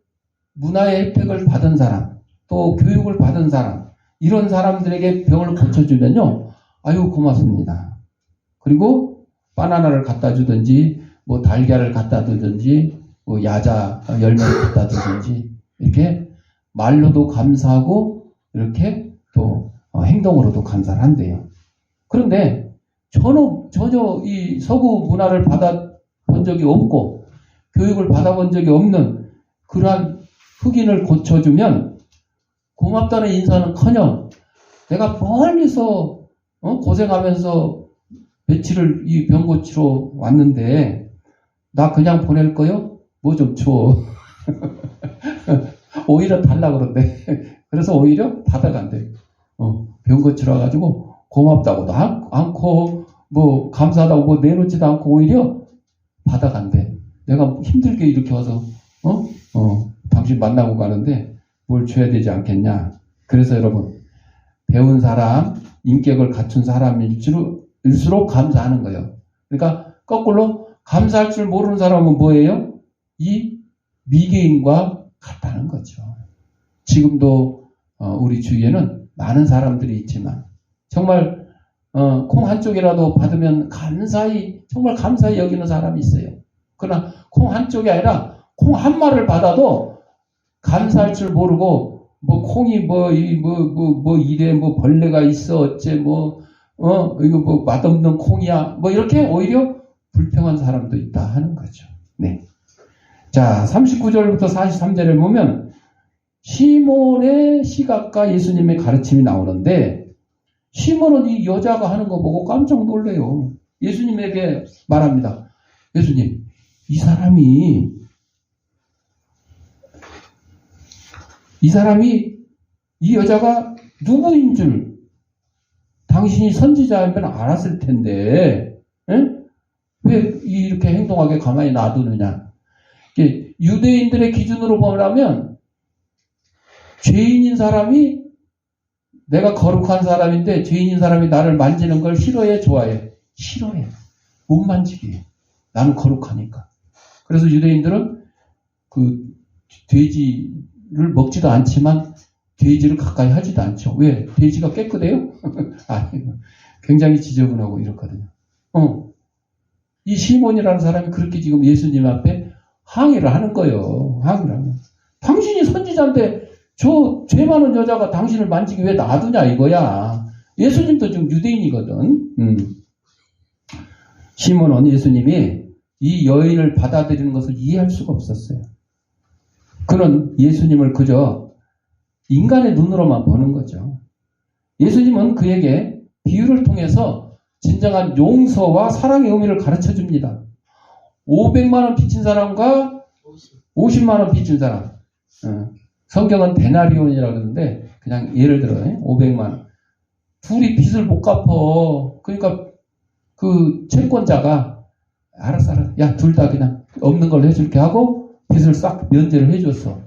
문화의 혜택을 받은 사람, 또 교육을 받은 사람, 이런 사람들에게 병을 고쳐주면요, 아유 고맙습니다. 그리고 바나나를 갖다 주든지, 뭐 달걀을 갖다 주든지, 뭐 야자 열매를 갖다 주든지, 이렇게 말로도 감사하고 이렇게 또 행동으로도 감사를 한대요. 그런데 전혀 이 서구 문화를 받아본 적이 없고 교육을 받아본 적이 없는 그러한 흑인을 고쳐주면 고맙다는 인사는커녕 내가 멀리서 고생하면서 며칠을 이 병 고치러 왔는데 나 그냥 보낼 거요? 뭐 좀 줘. 오히려 달라 그런데 그래서 오히려 받아간대. 병 고치러 와가지고 고맙다고도 않고 뭐 감사하다고 뭐 내놓지도 않고 오히려 받아간대. 내가 힘들게 이렇게 와서 당신 만나고 가는데 뭘 줘야 되지 않겠냐. 그래서 여러분 배운 사람, 인격을 갖춘 사람일수록 감사하는 거예요. 그러니까 거꾸로 감사할 줄 모르는 사람은 뭐예요? 이 미개인과 같다는 거죠. 지금도 우리 주위에는 많은 사람들이 있지만 정말 콩 한 쪽이라도 받으면 정말 감사히 여기는 사람이 있어요. 그러나 콩 한 쪽이 아니라 콩 한 마리를 받아도 감사할 줄 모르고 뭐 콩이 뭐 이래 뭐 벌레가 있어 어째 이거 뭐 맛없는 콩이야 뭐 이렇게 오히려 불평한 사람도 있다 하는 거죠. 네. 자, 39절부터 43절에 보면 시몬의 시각과 예수님의 가르침이 나오는데 시몬은 이 여자가 하는 거 보고 깜짝 놀래요. 예수님에게 말합니다. 예수님, 이 사람이 이 여자가 누구인 줄 당신이 선지자이면 알았을 텐데 왜 이렇게 행동하게 가만히 놔두느냐. 유대인들의 기준으로 보면 죄인인 사람이 내가 거룩한 사람인데 죄인인 사람이 나를 만지는 걸 싫어해 좋아해? 싫어해. 못 만지게 해. 나는 거룩하니까. 그래서 유대인들은 그 돼지를 먹지도 않지만 돼지를 가까이 하지도 않죠. 왜? 돼지가 깨끗해요? 아니, 굉장히 지저분하고 이렇거든요. 이 시몬이라는 사람이 그렇게 지금 예수님 앞에 항의를 하는 거예요. 항의를 하는. 당신이 선지자인데 저 죄 많은 여자가 당신을 만지기 왜 놔두냐 이거야. 예수님도 지금 유대인이거든. 시몬은 예수님이 이 여인을 받아들이는 것을 이해할 수가 없었어요. 그는 예수님을 그저 인간의 눈으로만 보는 거죠. 예수님은 그에게 비유를 통해서 진정한 용서와 사랑의 의미를 가르쳐 줍니다. 500만 원 빚진 사람과 50만 원 빚진 사람. 성경은 데나리온이라고 그러는데 그냥 예를 들어요. 500만 원. 둘이 빚을 못 갚어. 그러니까 그 채권자가 알았어. 야, 둘 다 그냥 없는 걸로 해줄게 하고 빚을 싹 면제를 해줬어.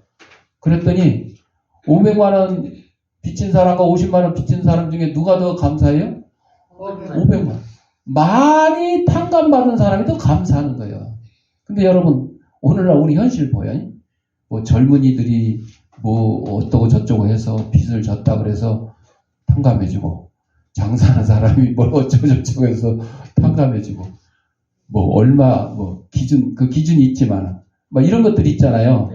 그랬더니 500만 원 빚진 사람과 50만 원 빚진 사람 중에 누가 더 감사해요? 500만 원. 많이 탕감받은 사람이 더 감사하는 거예요. 근데 여러분 오늘날 우리 현실 보여요? 뭐 젊은이들이 뭐 어떠고 저쩌고 해서 빚을 졌다 그래서 탕감해주고 장사하는 사람이 뭘 어쩌고 저쩌고 해서 탕감해주고 뭐 얼마 뭐 그 기준이 있지만 뭐 이런 것들이 있잖아요.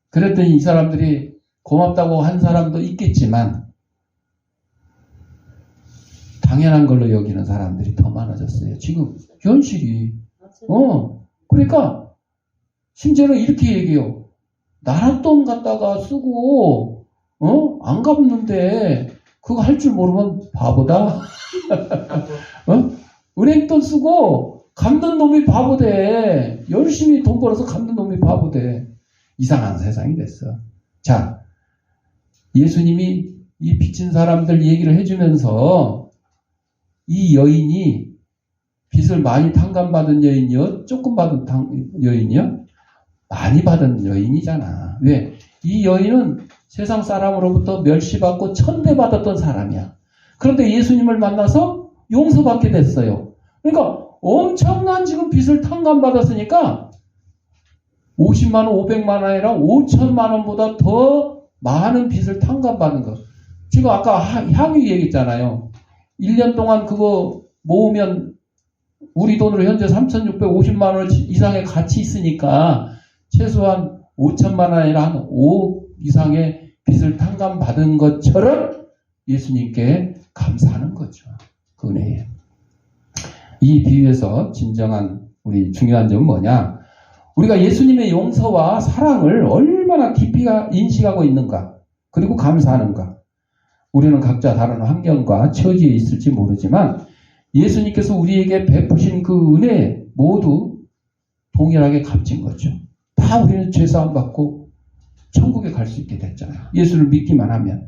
그랬더니 이 사람들이 고맙다고 한 사람도 있겠지만 당연한 걸로 여기는 사람들이 더 많아졌어요. 지금 현실이. 그러니까 심지어는 이렇게 얘기해요. 나라 돈 갖다가 쓰고 안 갚는데 그거 할 줄 모르면 바보다. 은행 돈 쓰고 갚는 놈이 바보돼. 열심히 돈 벌어서 갚는 놈이 바보돼. 이상한 세상이 됐어. 자, 예수님이 이 빚진 사람들 얘기를 해주면서 이 여인이 빚을 많이 탕감받은 여인이요? 조금 받은 여인이요? 많이 받은 여인이잖아. 왜? 이 여인은 세상 사람으로부터 멸시받고 천대받았던 사람이야. 그런데 예수님을 만나서 용서받게 됐어요. 그러니까 엄청난 지금 빚을 탕감받았으니까 50만 원, 500만 원 아니라 5천만 원보다 더 많은 빚을 탕감받은 거. 지금 아까 향유 얘기했잖아요. 1년 동안 그거 모으면 우리 돈으로 현재 3,650만 원 이상의 가치 있으니까 최소한 5천만 원 아니라 한 5억 이상의 빚을 탕감받은 것처럼 예수님께 감사하는 거죠. 그 은혜에. 이 비유에서 진정한 우리 중요한 점은 뭐냐? 우리가 예수님의 용서와 사랑을 얼마나 깊이 인식하고 있는가, 그리고 감사하는가. 우리는 각자 다른 환경과 처지에 있을지 모르지만 예수님께서 우리에게 베푸신 그 은혜 모두 동일하게 값진 거죠. 다 우리는 죄사함 받고 천국에 갈 수 있게 됐잖아요. 예수를 믿기만 하면.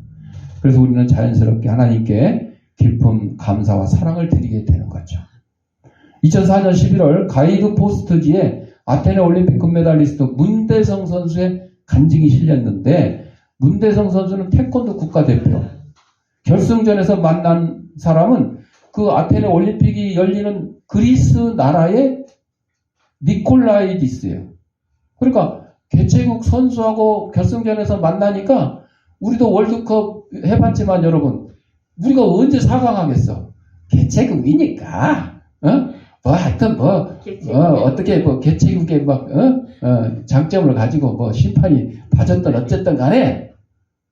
그래서 우리는 자연스럽게 하나님께 깊은 감사와 사랑을 드리게 되는 거죠. 2004년 11월 가이드 포스트지에 아테네 올림픽 금메달리스트 문대성 선수의 간증이 실렸는데, 문대성 선수는 태권도 국가대표. 결승전에서 만난 사람은 그 아테네 올림픽이 열리는 그리스 나라의 니콜라이디스예요. 그러니까 개최국 선수하고 결승전에서 만나니까 우리도 월드컵 해봤지만 여러분, 우리가 언제 4강 하겠어? 개최국이니까, 하여튼 어떻게 개최국의 장점을 가지고 심판이 봐줬든 어쨌든 간에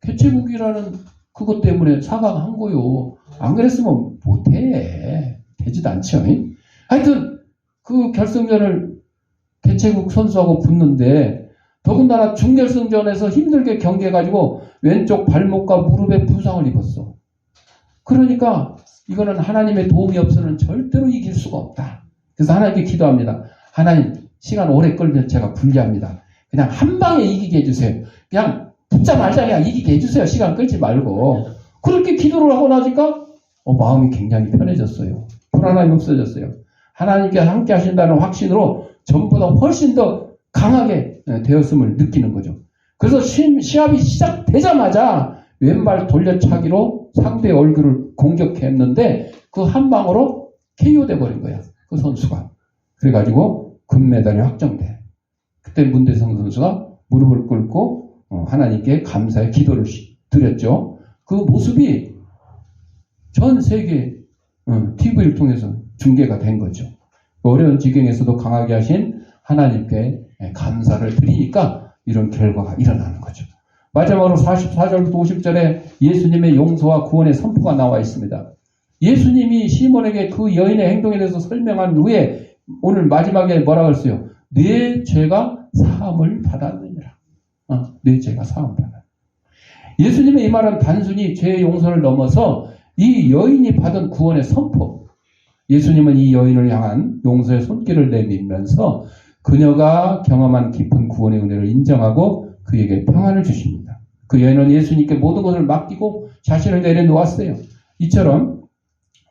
개최국이라는 그것 때문에 4강 한 거요. 안 그랬으면 못해. 되지도 않죠. 하여튼 그 결승전을 개최국 선수하고 붙는데, 더군다나 준결승전에서 힘들게 경기해가지고 왼쪽 발목과 무릎에 부상을 입었어. 그러니까 이거는 하나님의 도움이 없으면 절대로 이길 수가 없다. 그래서 하나님께 기도합니다. 하나님, 시간 오래 끌면 제가 불리합니다. 그냥 한 방에 이기게 해주세요. 그냥 붙자 말자 그냥 이기게 해주세요. 시간 끌지 말고. 그렇게 기도를 하고 나니까 마음이 굉장히 편해졌어요. 불안함이 없어졌어요. 하나님께 함께 하신다는 확신으로 전보다 훨씬 더 강하게 되었음을 느끼는 거죠. 그래서 시합이 시작되자마자 왼발 돌려차기로 상대의 얼굴을 공격했는데 그 한 방으로 KO 돼버린 거야. 그 선수가. 그래가지고 금메달이 확정돼. 그때 문대성 선수가 무릎을 꿇고 하나님께 감사의 기도를 드렸죠. 그 모습이 전 세계 TV를 통해서 중계가 된 거죠. 어려운 지경에서도 강하게 하신 하나님께 감사를 드리니까 이런 결과가 일어나는 거죠. 마지막으로 44절부터 50절에 예수님의 용서와 구원의 선포가 나와 있습니다. 예수님이 시몬에게 그 여인의 행동에 대해서 설명한 후에 오늘 마지막에 뭐라고 했어요? 내 죄가 사함을 받았느니라. 내 죄가 사함을 받았느니라. 예수님의 이 말은 단순히 죄의 용서를 넘어서 이 여인이 받은 구원의 선포. 예수님은 이 여인을 향한 용서의 손길을 내밀면서 그녀가 경험한 깊은 구원의 은혜를 인정하고 그에게 평안을 주십니다. 그 여인은 예수님께 모든 것을 맡기고 자신을 내려놓았어요. 이처럼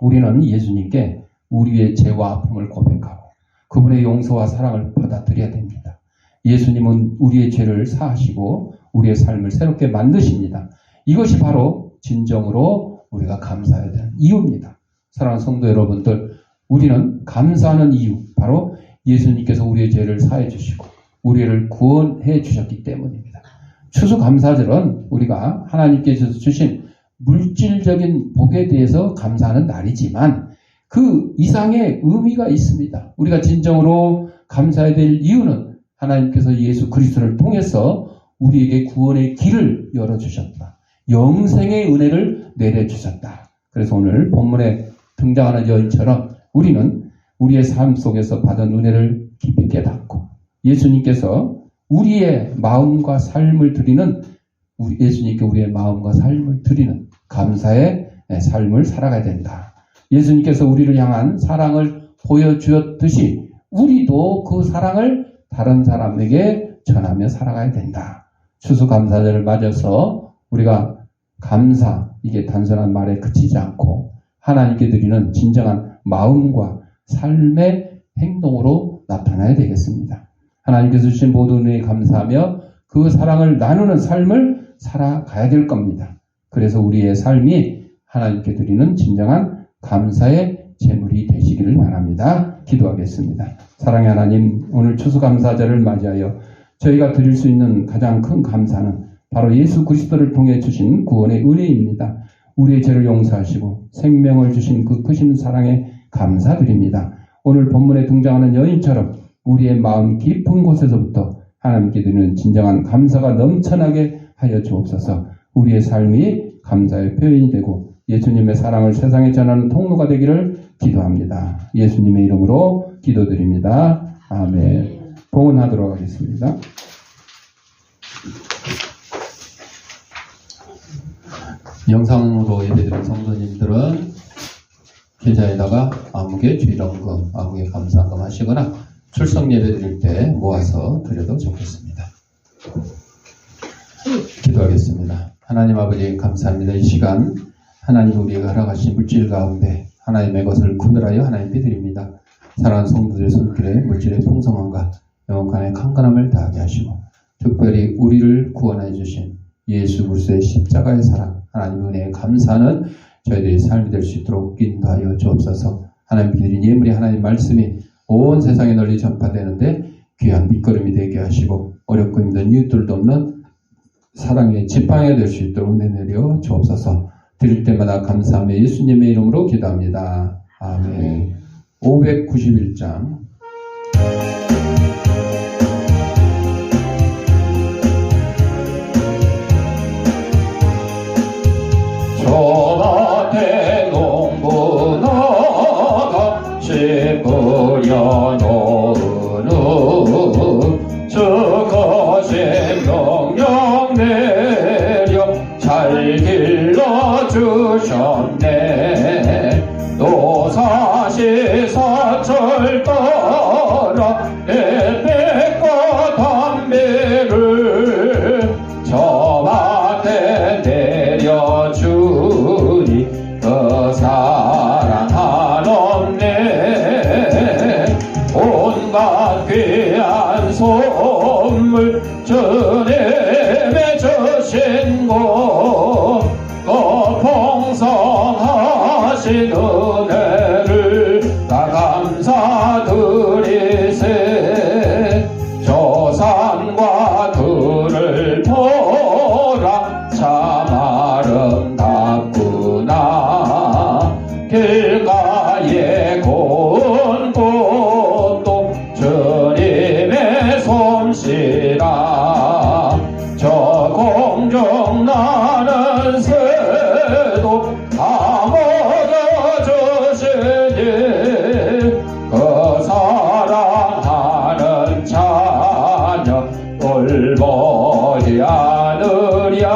우리는 예수님께 우리의 죄와 아픔을 고백하고 그분의 용서와 사랑을 받아들여야 됩니다. 예수님은 우리의 죄를 사하시고 우리의 삶을 새롭게 만드십니다. 이것이 바로 진정으로 우리가 감사해야 되는 이유입니다. 사랑하는 성도 여러분들, 우리는 감사하는 이유, 바로 예수님께서 우리의 죄를 사해 주시고 우리를 구원해 주셨기 때문입니다. 추수감사절은 우리가 하나님께서 주신 물질적인 복에 대해서 감사하는 날이지만 그 이상의 의미가 있습니다. 우리가 진정으로 감사해야 될 이유는 하나님께서 예수 그리스도를 통해서 우리에게 구원의 길을 열어주셨다. 영생의 은혜를 내려주셨다. 그래서 오늘 본문에 등장하는 여인처럼 우리는 우리의 삶 속에서 받은 은혜를 깊이 깨닫고 예수님께서 우리의 마음과 삶을 드리는 예수님께 우리의 마음과 삶을 드리는 감사의 삶을 살아가야 된다. 예수님께서 우리를 향한 사랑을 보여주었듯이 우리도 그 사랑을 다른 사람에게 전하며 살아가야 된다. 추수감사절을 맞아서 우리가 감사, 이게 단순한 말에 그치지 않고 하나님께 드리는 진정한 마음과 삶의 행동으로 나타나야 되겠습니다. 하나님께서 주신 모든 은혜에 감사하며 그 사랑을 나누는 삶을 살아가야 될 겁니다. 그래서 우리의 삶이 하나님께 드리는 진정한 감사의 제물이 되시기를 바랍니다. 기도하겠습니다. 사랑의 하나님, 오늘 추수감사절을 맞이하여 저희가 드릴 수 있는 가장 큰 감사는 바로 예수 그리스도를 통해 주신 구원의 은혜입니다. 우리의 죄를 용서하시고 생명을 주신 그 크신 사랑에 감사드립니다. 오늘 본문에 등장하는 여인처럼 우리의 마음 깊은 곳에서부터 하나님께 드리는 진정한 감사가 넘쳐나게 하여 주옵소서. 우리의 삶이 감사의 표현이 되고 예수님의 사랑을 세상에 전하는 통로가 되기를 기도합니다. 예수님의 이름으로 기도드립니다. 아멘. 봉헌하도록 하겠습니다. 영상으로 예배드린 성도님들은 계좌에다가 아무개 주일원금, 아무개 감사한금 하시거나 출석 예배 드릴 때 모아서 드려도 좋겠습니다. 기도하겠습니다. 하나님 아버지 감사합니다. 이 시간 하나님 우리에게 허락하신 물질 가운데 하나님의 것을 구별하여 하나님께 드립니다. 사랑하는 성도들의 손길에 물질의 풍성함과 영혼간의 강건함을 다하게 하시고 특별히 우리를 구원해 주신 예수 그리스도의 십자가의 사랑, 하나님 은혜에 감사하는 저희들의 삶이 될 수 있도록 인도하여 주옵소서. 하나님께 드린 예물이 하나님 말씀이 온 세상에 널리 전파되는데 귀한 밑거름이 되게 하시고 어렵고 힘든 이웃들도 없는 사랑의 지팡이가 될 수 있도록 은혜 내려 주옵소서. 드릴 때마다 감사하며 예수님의 이름으로 기도합니다. 아멘. 591장 저밭에 농부 나가 씨 뿌려놓으는 주거신 명령 내려 잘 길러주셨네. 노사시 사철 따라 햇빛과 담배를 저밭에 내려주니 그 사랑 한없네. 온갖 귀한 선물 주님의 주신 것 풍성하신 은혜를 다 감사드리세. 저 산과 들을 보라 참 아름답구나. 길가에 고운 꽃도 주님의 솜씨라. 저 공중 나는 새도 다 먹여주시니 그 사랑하는 자녀 돌보지 않으랴.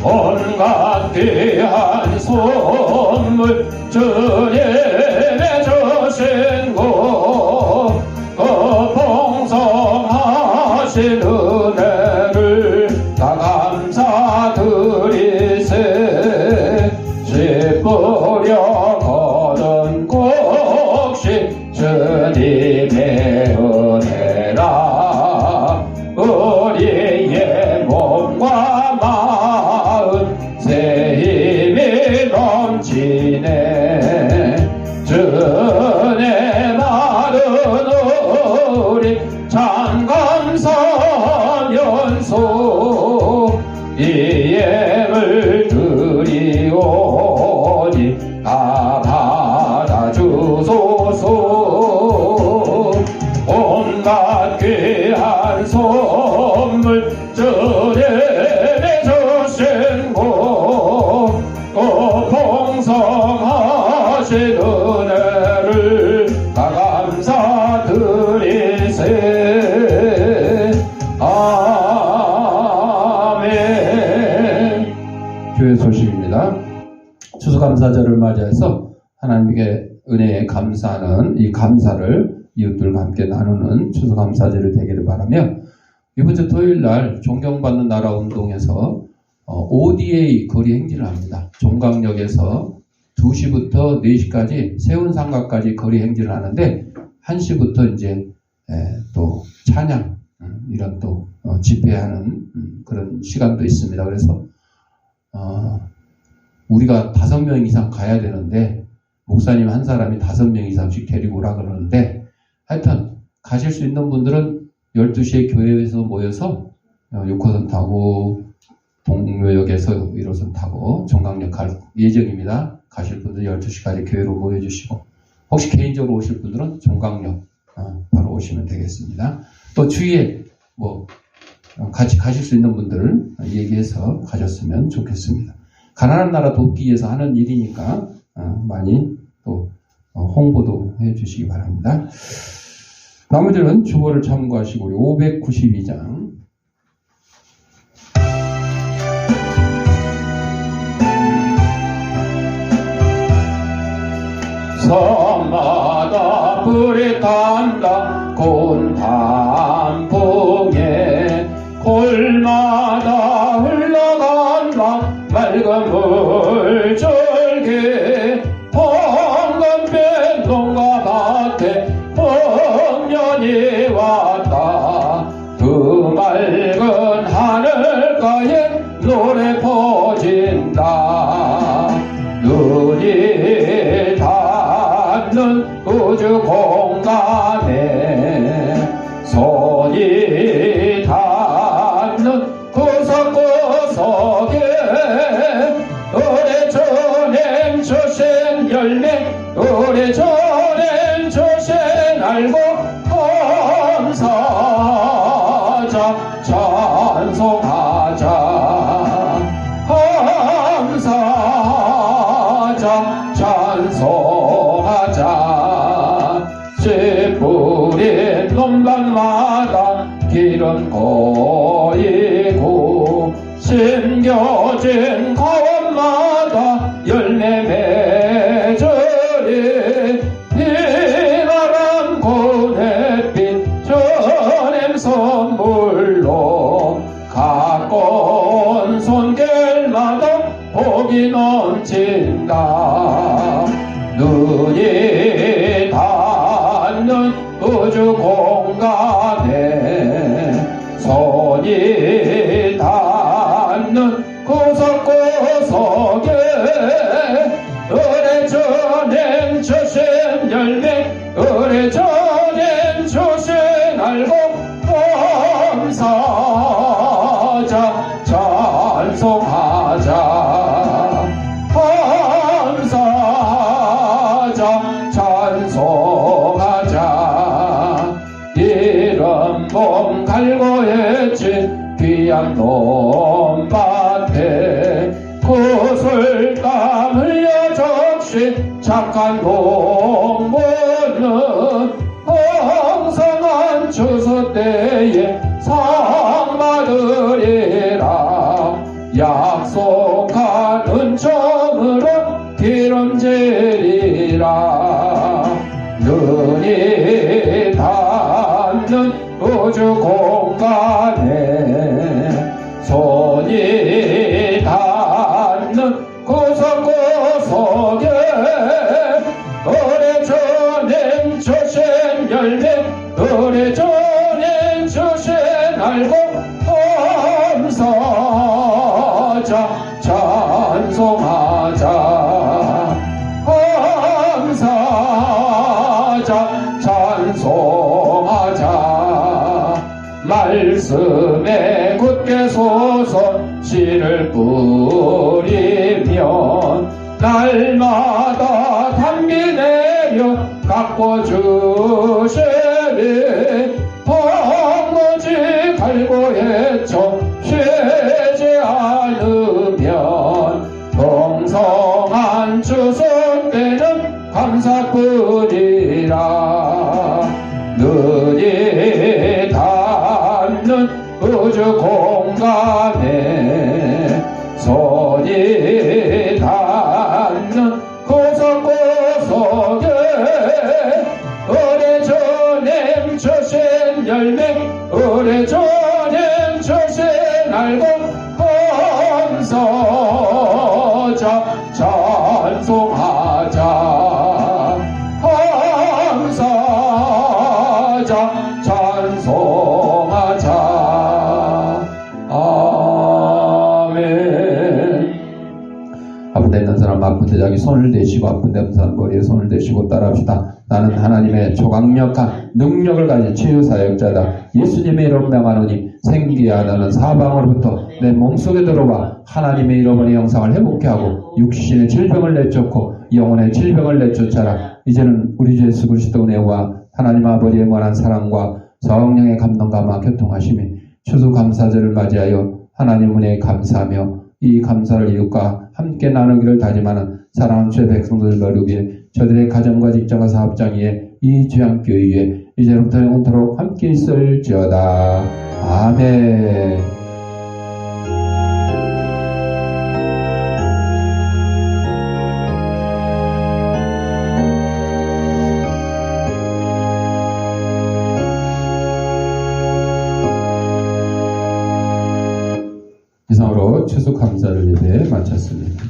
온갖 귀한 선물 주님의 주신 것 그 풍성하신 은혜를 다 감사드리세. 씨 뿌려 거둔 곡식 주님의 은혜라. 우리의 몸과 마음 새 힘이 넘치네. 주의 마른 우리 참 감사하면서 이 예물 드리오니 다 받아주소서. 온갖 귀한 선물 주님의 주신 것 풍성하신 은혜를 다 감사드리세. 아멘. 교회 소식입니다. 추수감사절을 맞이해서 하나님께 은혜에 감사하는 이 감사를 이웃들과 함께 나누는 추수감사절이 되기를 바라며 이번 주 토요일 날 존경받는 나라 운동에서 ODA 거리 행진을 합니다. 종강역에서 2시부터 4시까지 세운상가까지 거리 행진을 하는데 1시부터 이제 또 찬양 이런 또 집회하는 그런 시간도 있습니다. 그래서 우리가 5명 이상 가야 되는데 목사님 한 사람이 5명 이상씩 데리고 오라 그러는데 하여튼 가실 수 있는 분들은 12시에 교회에서 모여서 6호선 타고 동묘역에서 1호선 타고 정강역 갈 예정입니다. 가실 분들 12시까지 교회로 모여주시고 혹시 개인적으로 오실 분들은 정강역 바로 오시면 되겠습니다. 또 주위에 같이 가실 수 있는 분들 얘기해서 가셨으면 좋겠습니다. 가난한 나라 돕기 위해서 하는 일이니까 많이 또 홍보도 해주시기 바랍니다. 나머지는 주보를 참고하시고 592장 섬마다 불이 탄다 고운 단풍에 골마다 흘러간다 맑은 물줄기 황금빛 농가 밭에 봄년이 왔다 그 맑은 하늘가에 노래 퍼진다 눈이 닿는 우주 공간에 손이 닿는 구석구석에 오래전엔 주신 열매 오래전엔 주신 알고 감사하자 찬송하자 감사하자 찬송하자 씨 뿌린 논밭마다 기름 고이고 심겨진 가원마다 열매 맺으리 비바람 고운 햇빛 저냄 선물로 가까운 손길마다 복이 넘친다 눈이 닿는 우주 공간에 손이 닿는 구석구석에 오래전엔 주신 열매 오래전엔 주신 알고 감사하자 찬송하자 감사하자 찬송하자 이런 몸 갈고 했지 귀한 논밭에 구슬땀 흘려 적시 착한 농부는 풍성한 추수 때에 상 받으리라 약속한 은총으로 기름지리라 눈이 닿는 우주 공간에 손이 닿는 구석구석에 오래전엔 주신 열매 오래전엔 주신 알고 감사하자 찬송하자 감사하자 찬송하자 말씀에 굳게 서서 씨를 뿌리면 날마다 단비 내려 가꿔주시리 황무지 갈고 헤쳐 쉬지 않으면 풍성한 추수 때는 감사뿐이라 눈이 닿는 우주 공간에 손이 닿는 구석구석에 오래전엔 주신 열매 오래전엔 주신 알고 감사하자 찬송하자 감사하자 제자기 손을 대시고 아픈 댐산 머리에 손을 대시고 따라합시다. 나는 하나님의 초강력한 능력을 가진 치유사역자다. 예수님의 이름 명하노니 생기야 너는 사방으로부터 내 몸속에 들어와 하나님의 이름의 영상을 회복케 하고 육신의 질병을 내쫓고 영혼의 질병을 내쫓아라. 이제는 우리 주 예수 그리스도 은혜와 하나님 아버지의 무한한 사랑과 성령의 감동감화 교통하심이 추수감사절을 맞이하여 하나님 은혜에 감사하며 이 감사를 이웃과 함께 나누기를 다짐하는 사랑하는 주의 백성들을 거룩위에 저들의 가정과 직장과 사업장 위에 이 주양교회 위에 이제부터 영원토록 함께 있을지어다. 아멘. 이상으로 추수감사를 예배 마쳤습니다.